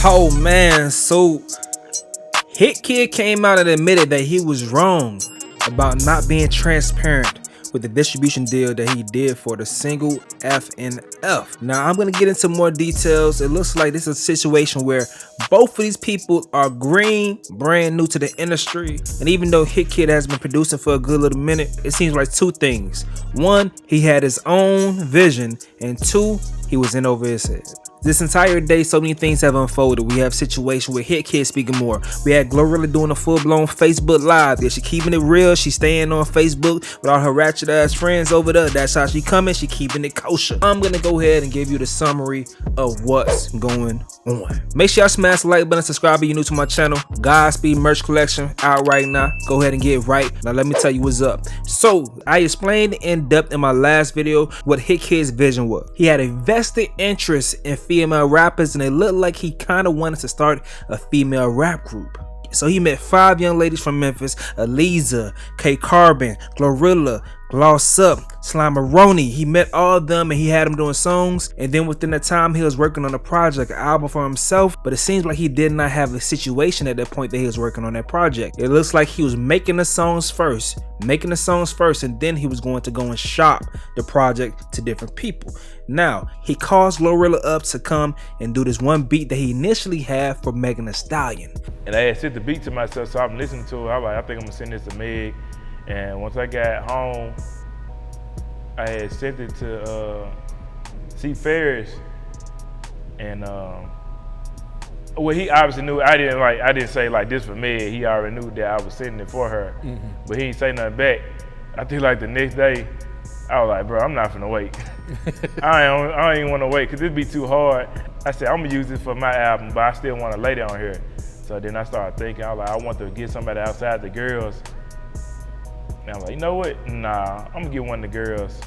Oh man, so HitKidd came out and admitted that he was wrong about not being transparent with the distribution deal that he did for the single FNF. Now I'm gonna get into more details. It looks like this is a situation where both of these people are green, brand new to the industry, and even though HitKidd has been producing for a good little minute, it seems like two things. One, he had his own vision, and two, he was in over his head. This entire day, so many things have unfolded. We have situation with HitKidd speaking more. We had Glorilla doing a full-blown Facebook Live. Yeah, she keeping it real. She staying on Facebook with all her ratchet-ass friends over there. That's how she coming. She keeping it kosher. I'm going to go ahead and give you the summary of what's going on. Make sure y'all smash the like button, subscribe if you're new to my channel. Godspeed merch collection out right now. Go ahead and get right. Now, let me tell you what's up. So, I explained in depth in my last video what HitKidd's vision was. He had a vested interest in female rappers, and it looked like he kind of wanted to start a female rap group. So he met 5 young ladies from Memphis: Aliza, K Carbon, Glorilla, Gloss Up, Slimeroni. He met all of them and he had them doing songs, and then within the time he was working on a project, an album for himself, but it seems like he did not have a situation at that point that he was working on that project. It looks like he was making the songs first, and then he was going to go and shop the project to different people. Now, he calls Glorilla up to come and do this one beat that he initially had for Megan Thee Stallion. And I had sent the beat to myself, so I'm listening to it. I was like, I think I'm gonna send this to Meg. And once I got home, I had sent it to C. Ferris, and well, he obviously knew. I didn't say like this for Meg. He already knew that I was sending it for her, but he didn't say nothing back. I think like the next day, I was like, bro, I'm not finna wait. I don't even want to wait because it'd be too hard. I said, I'm gonna use this for my album, but I still want a lady on here. So then I started thinking, I was like, I want to get somebody outside the girls. And I'm like, you know what? Nah, I'm gonna get one of the girls.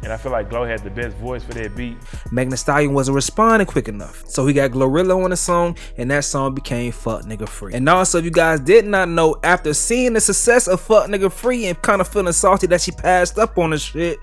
And I feel like Glo had the best voice for that beat. Megan Thee Stallion wasn't responding quick enough, so he got Glorilla on the song, and that song became Fuck Nigga Free. And also, if you guys did not know, after seeing the success of Fuck Nigga Free and kind of feeling salty that she passed up on the shit,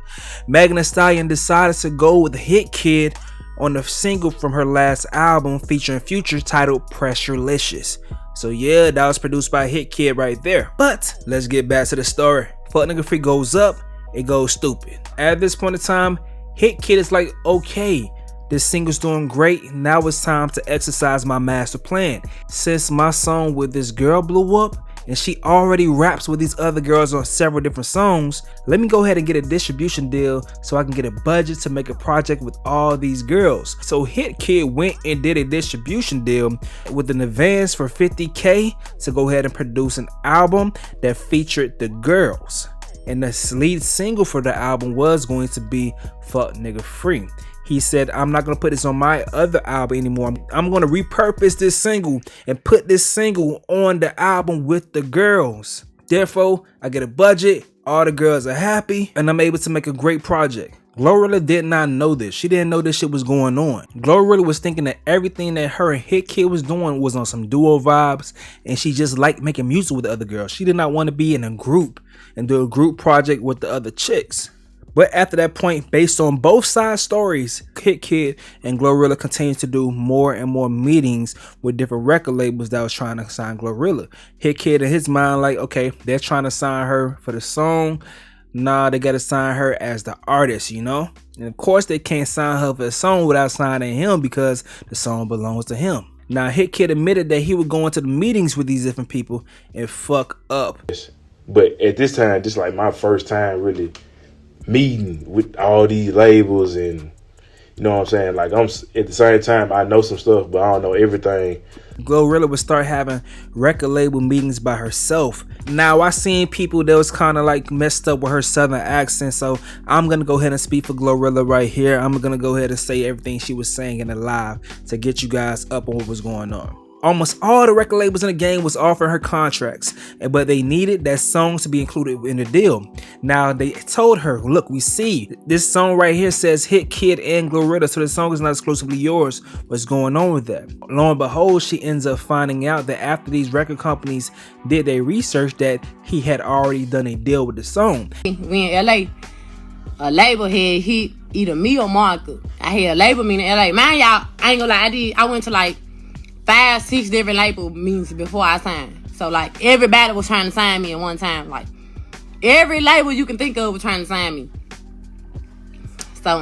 Megan Thee Stallion decided to go with HitKidd on the single from her last album featuring Future titled Pressurelicious. So yeah, that was produced by HitKidd right there. But let's get back to the story. Fuck Nigga Free goes up, it goes stupid. At this point in time, HitKidd is like, okay, this single's doing great. Now it's time to exercise my master plan. Since my song with this girl blew up, and she already raps with these other girls on several different songs, let me go ahead and get a distribution deal so I can get a budget to make a project with all these girls. So HitKidd went and did a distribution deal with an advance for $50K to go ahead and produce an album that featured the girls. And the lead single for the album was going to be Fuck Nigga Free. He said, I'm not going to put this on my other album anymore. I'm going to repurpose this single and put this single on the album with the girls. Therefore, I get a budget, all the girls are happy, and I'm able to make a great project. Glorilla did not know this. She didn't know this shit was going on. Glorilla was thinking that everything that her and HitKidd was doing was on some duo vibes, and she just liked making music with the other girls. She did not want to be in a group and do a group project with the other chicks. But after that point, based on both sides' stories, HitKidd and Glorilla continued to do more and more meetings with different record labels that was trying to sign Glorilla. HitKidd in his mind like, okay, they're trying to sign her for the song. Nah, they gotta sign her as the artist, you know? And of course they can't sign her for the song without signing him because the song belongs to him. Now HitKidd admitted that he would go into the meetings with these different people and fuck up. But at this time, this is like my first time really meeting with all these labels, and you know what I'm saying? Like, I'm at the same time, I know some stuff, but I don't know everything. Glorilla would start having record label meetings by herself. Now, I seen people that was kind of like messed up with her southern accent, so I'm gonna go ahead and speak for Glorilla right here. I'm gonna go ahead and say everything she was saying in the live to get you guys up on what was going on. Almost all the record labels in the game was offering her contracts, but they needed that song to be included in the deal. Now they told her, look, we see this song right here says HitKidd and Glorilla, so the song is not exclusively yours. What's going on with that? Lo and behold, she ends up finding out that after these record companies did their research, that he had already done a deal with the song. We in LA, a label had hit either me or Martha. I had a label me in LA. Man, y'all, I ain't gonna lie, I went to like 5, 6 different label meetings before I signed. So like everybody was trying to sign me at one time. Like every label you can think of was trying to sign me. So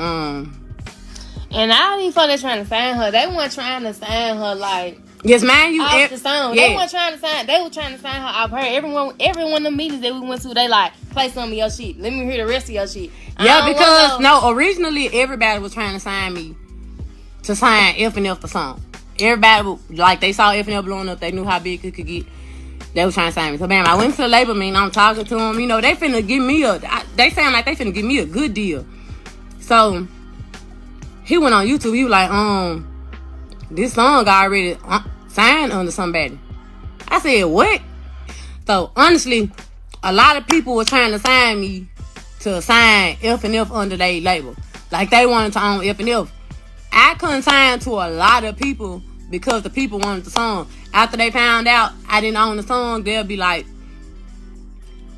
and all these folks trying to sign her, they weren't trying to sign her like yes, man, you off the song. Yeah. They weren't trying to sign. They were trying to sign her off her. Every one of the meetings that we went to, they like play some of your shit. Let me hear the rest of your shit. Yeah, because originally everybody was trying to sign me to sign F and F the song. Everybody like they saw F and F blowing up. They knew how big it could get. They was trying to sign me. So bam, I went to the label meeting. I'm talking to them. You know, they finna give me they sound like they finna give me a good deal. So he went on YouTube. He was like, this song already signed under somebody. I said, what? So honestly, a lot of people were trying to sign me to sign F and F under their label. Like they wanted to own F and F. I couldn't sign to a lot of people because the people wanted the song. After they found out I didn't own the song, they'll be like,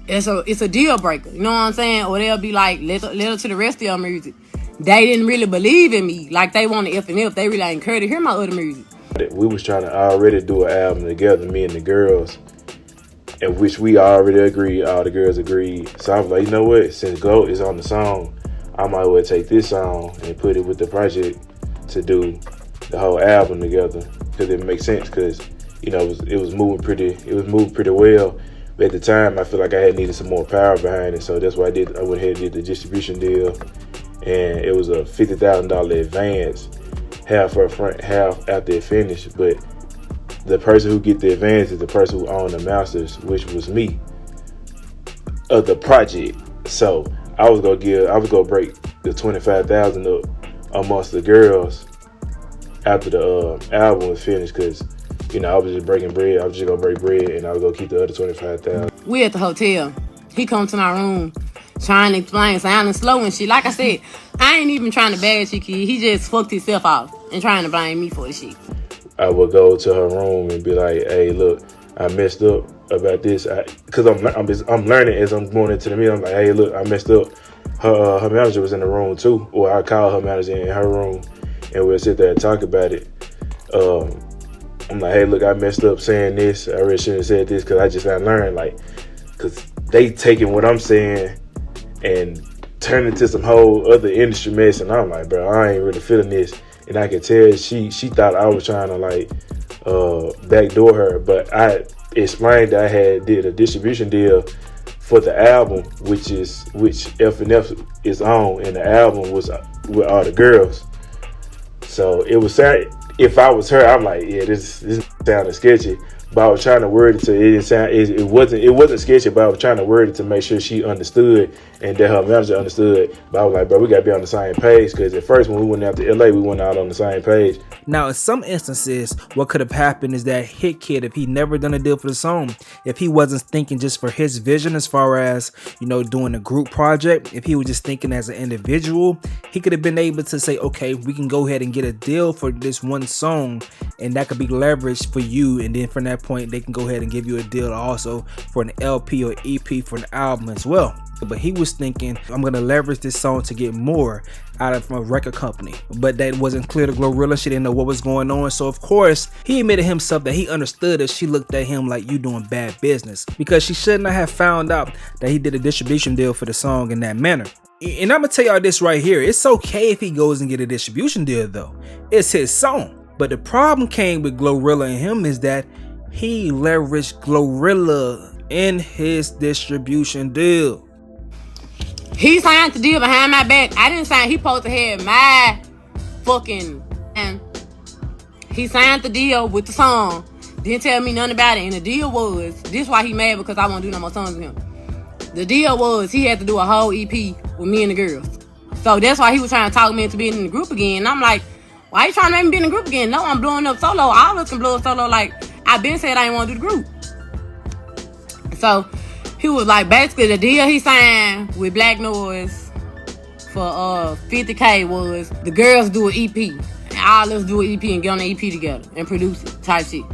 it's a deal breaker. You know what I'm saying? Or they'll be like, little to the rest of your music. They didn't really believe in me. Like they wanted F and F. They really didn't care to hear my other music. We was trying to already do an album together, me and the girls, in which we already agreed, all the girls agreed. So I was like, you know what, since Glow is on the song, I might well take this song and put it with the project to do the whole album together, because it makes sense, because you know it was moving pretty well. But at the time, I feel like I had needed some more power behind it, so that's what I did. I went ahead and did the distribution deal, and it was a $50,000 advance, half up front, half after it finished. But the person who get the advance is the person who owned the masters, which was me, of the project. So I was gonna break the $25,000 up amongst the girls after the album was finished, because you know I was just breaking bread. I was just gonna break bread, and I was gonna keep the other $25,000. We at the hotel. He come to my room trying to explain, sounding slow and shit. Like I said, I ain't even trying to bag HitKidd. He just fucked himself off and trying to blame me for the shit. I would go to her room and be like, "Hey, look, I messed up about this." Because I'm learning as I'm going into the meeting. I'm like, "Hey, look, I messed up." Her manager was in the room too, or I called her manager in her room, and we'll sit there and talk about it. I'm like, "Hey, look, I messed up saying this. I really shouldn't have said this, because I just not learned." Like, because they taking what I'm saying and turning to some whole other industry mess, and I'm like, bro, I ain't really feeling this. And I could tell she thought I was trying to like backdoor her, but I explained that I did a distribution deal for the album, which F and F is on, and the album was with all the girls. So it was sad. If I was her, I'm like, yeah, this sounded sketchy. But I was trying to word it to it wasn't sketchy, but I was trying to word it to make sure she understood and that her manager understood. But I was like, bro, we gotta be on the same page, because at first when we went out to LA, we went out on the same page. Now, in some instances, what could have happened is that HitKidd, if he never done a deal for the song, if he wasn't thinking just for his vision as far as, you know, doing a group project, if he was just thinking as an individual, he could have been able to say, okay, we can go ahead and get a deal for this one song, and that could be leveraged for you, and then from that point, they can go ahead and give you a deal also for an LP or EP for an album as well. But he was thinking, I'm gonna leverage this song to get more out of a record company. But that wasn't clear to Glorilla. She didn't know what was going on. So of course, he admitted himself that he understood that she looked at him like, you doing bad business, because she should not have found out that he did a distribution deal for the song in that manner. And I'm gonna tell y'all this right here. It's okay if he goes and get a distribution deal though. It's his song. But the problem came with Glorilla and him is that he leveraged Glorilla in his distribution deal. He signed the deal behind my back. I didn't sign. He supposed to have my fucking. And he signed the deal with the song. Didn't tell me nothing about it. And the deal was, this why he mad, because I won't do no more songs with him. The deal was he had to do a whole EP with me and the girls. So that's why he was trying to talk me into being in the group again. And I'm like, why you trying to make me be in the group again? No, I'm blowing up solo. All of us can blow up solo. Like, I been said I didn't want to do the group. So he was like, basically the deal he signed with Black Noise for $50K was the girls do an EP. And all of us do an EP and get on the EP together and produce it type shit.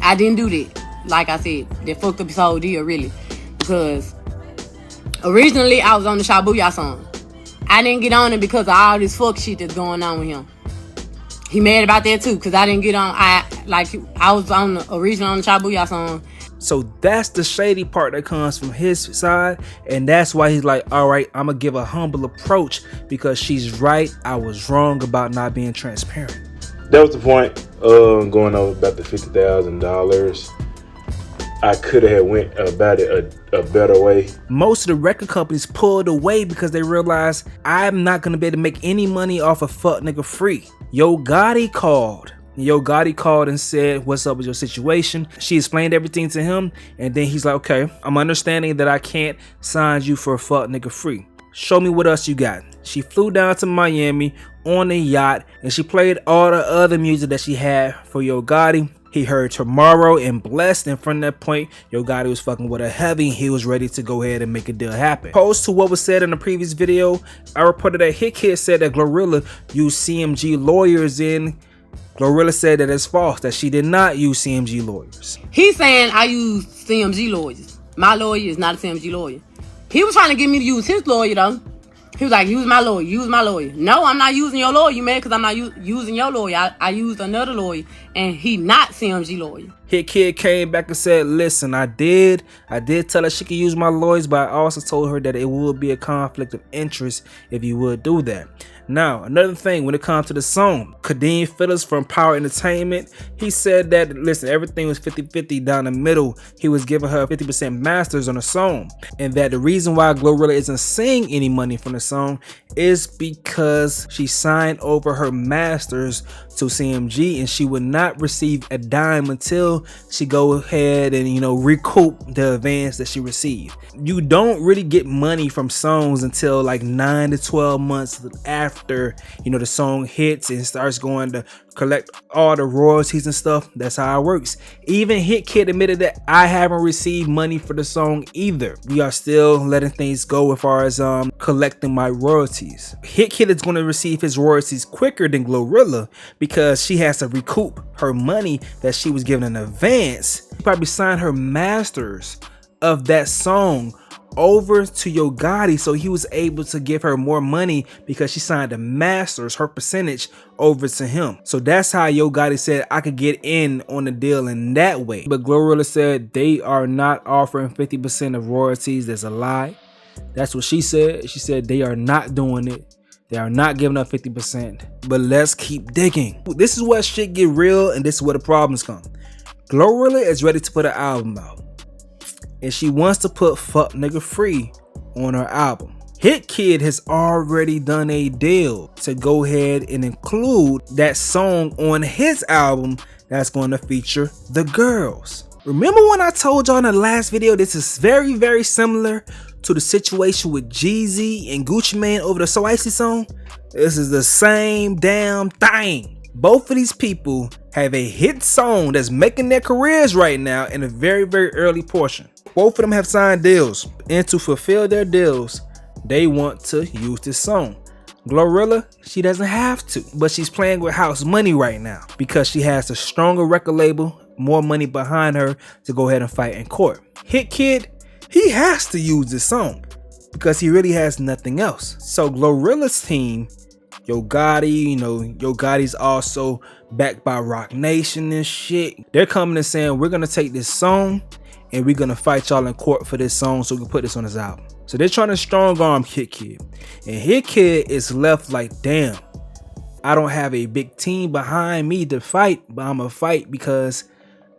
I didn't do that. Like I said, that fucked up his whole deal really. Because originally I was on the Shabuya song. I didn't get on it because of all this fuck shit that's going on with him. He mad about that too, because I didn't get on. like I was on the original on the Chabuya song. So that's the shady part that comes from his side, and that's why he's like, all right, I'm gonna give a humble approach because she's right. I was wrong about not being transparent. That was the point. Going over about the $50,000. I could have went about it a better way. Most of the record companies pulled away because they realized I'm not gonna be able to make any money off of Fuck Nigga Free. Yo Gotti called. Yo Gotti called and said, what's up with your situation? She explained everything to him, and then he's like, okay, I'm understanding that I can't sign you for Fuck Nigga Free. Show me what else you got. She flew down to Miami on a yacht, and she played all the other music that she had for Yo Gotti. He heard Tomorrow and Blessed, and from that point, Yo Gotti was fucking with her heavy. He was ready to go ahead and make a deal happen. Opposed to what was said in the previous video, I reported that HitKidd said that Glorilla used CMG lawyers in. Glorilla said that it's false, that she did not use CMG lawyers. He's saying I use CMG lawyers. My lawyer is not a CMG lawyer. He was trying to get me to use his lawyer though. He was like, use my lawyer, use my lawyer. No, I'm not using your lawyer, you mad because I'm not using your lawyer. I used another lawyer, and he not CMG lawyer. HitKidd came back and said, listen, I did tell her she could use my lawyers, but I also told her that it would be a conflict of interest if you would do that. Now, another thing when it comes to the song, Kadeem Phillips from Power Entertainment, he said that, listen, everything was 50-50 down the middle. He was giving her 50% masters on the song, and that the reason why Glorilla isn't seeing any money from the song is because she signed over her masters to CMG, and she would not receive a dime until she go ahead and, you know, recoup the advance that she received. You don't really get money from songs until like 9 to 12 months after, you know, the song hits and starts going to collect all the royalties and stuff. That's how it works. Even HitKidd admitted that I haven't received money for the song either. We are still letting things go as far as collecting my royalties. HitKidd is going to receive his royalties quicker than Glorilla because she has to recoup her money that she was given in advance. She probably signed her masters of that song over to Yo Gotti, so he was able to give her more money because she signed the masters, her percentage, over to him. So that's how Yo Gotti said I could get in on the deal in that way. But Glorilla said they are not offering 50% of royalties. That's a lie. That's what she said. She said they are not doing it. They are not giving up 50%. But let's keep digging. This is where shit get real, and this is where the problems come. Glorilla is ready to put an album out, and she wants to put Fuck Nigga Free on her album. HitKidd has already done a deal to go ahead and include that song on his album that's going to feature the girls. Remember when I told y'all in the last video this is very, very similar to the situation with Jeezy and Gucci Mane over the So Icy song? This is the same damn thing. Both of these people have a hit song that's making their careers right now in a very, very early portion. Both of them have signed deals, and to fulfill their deals, they want to use this song. Glorilla, she doesn't have to, but she's playing with house money right now because she has a stronger record label, more money behind her to go ahead and fight in court. HitKidd, he has to use this song because he really has nothing else. So Glorilla's team, Yo Gotti, you know, Yo Gotti's also backed by Rock Nation and shit. They're coming and saying, we're gonna take this song and we're gonna fight y'all in court for this song so we can put this on his album. So they're trying to strong arm HitKidd, and HitKidd is left like, damn, I don't have a big team behind me to fight, but I'm gonna fight because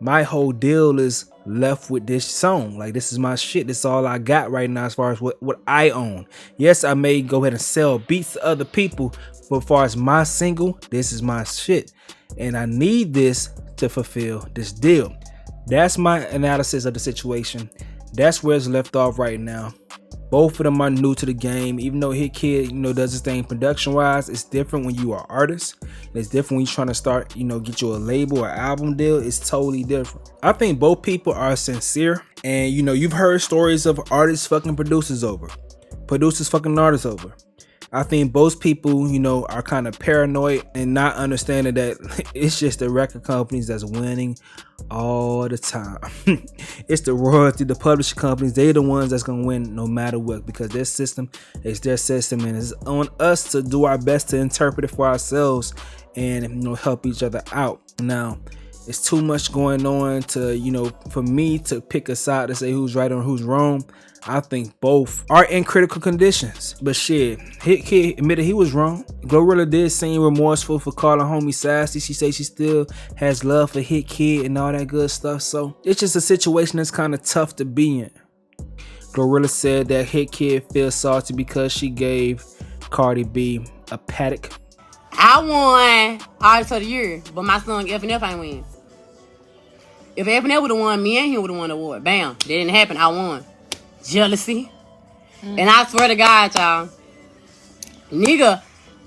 my whole deal is left with this song. Like, this is my shit. This is all I got right now as far as what I own. Yes, I may go ahead and sell beats to other people, but as far as my single, this is my shit, and I need this to fulfill this deal. That's my analysis of the situation. That's where it's left off right now. Both of them are new to the game. Even though HitKidd, you know, does his thing production wise, it's different when you are an artist. It's different when you're trying to start, you know, get you a label or album deal. It's totally different. I think both people are sincere, and you know, you've heard stories of artists fucking producers over, producers fucking artists over. I think both people, you know, are kind of paranoid and not understanding that it's just the record companies that's winning all the time. It's the royalty, the publishing companies, they're the ones that's gonna win no matter what, because their system is their system, and it's on us to do our best to interpret it for ourselves and, you know, help each other out. Now, It's too much going on to, you know, for me to pick a side to say who's right or who's wrong. I think both are in critical conditions. But shit, HitK Kid admitted he was wrong. Glorilla did seem remorseful for calling homie sassy. She says she still has love for HitK Kid and all that good stuff. So it's just a situation that's kind of tough to be in. Glorilla said that HitK Kid feels salty because she gave Cardi B a paddock. I won Artist of the Year, but my song F&F ain't win. If F&F would have won, me and him would have won the award. Bam. That didn't happen. I won. Jealousy. And I swear to God, y'all, nigga,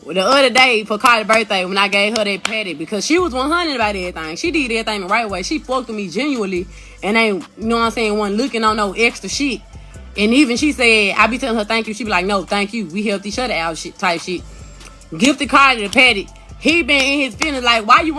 the other day for Cardi's birthday when I gave her that patty, because she was 100 about everything. She did everything the right way. She fucked with me genuinely and ain't, you know what I'm saying, wasn't looking on no extra shit. And even she said, I be telling her thank you. She be like, no, thank you. We helped each other out shit type shit. Gifted Cardi the patty. He been in his feelings like, why you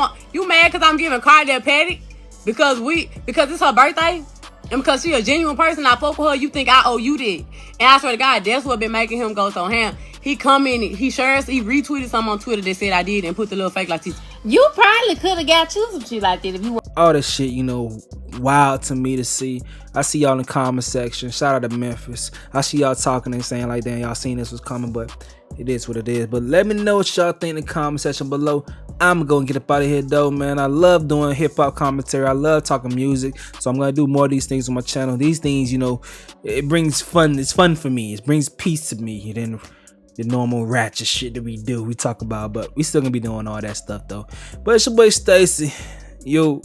mad because I'm giving Cardi a patty? Because it's her birthday? And because she a genuine person, I fuck with her, you think I owe you that. And I swear to God, that's what been making him go so ham. He retweeted something on Twitter that said I did and put the little fake like this. You probably could have got you some shit like that if you were. All this shit, you know, wild to me to see. I see y'all in the comment section. Shout out to Memphis. I see y'all talking and saying like, damn, y'all seen this was coming, but it is what it is. But let me know what y'all think in the comment section below. I'm gonna get up out of here though, man. I love doing hip-hop commentary. I love talking music. So I'm gonna do more of these things on my channel. These things, you know, it brings fun. It's fun for me. It brings peace to me. Then the normal ratchet shit that we talk about. But we still gonna be doing all that stuff though. But it's your boy Stacy. Yo.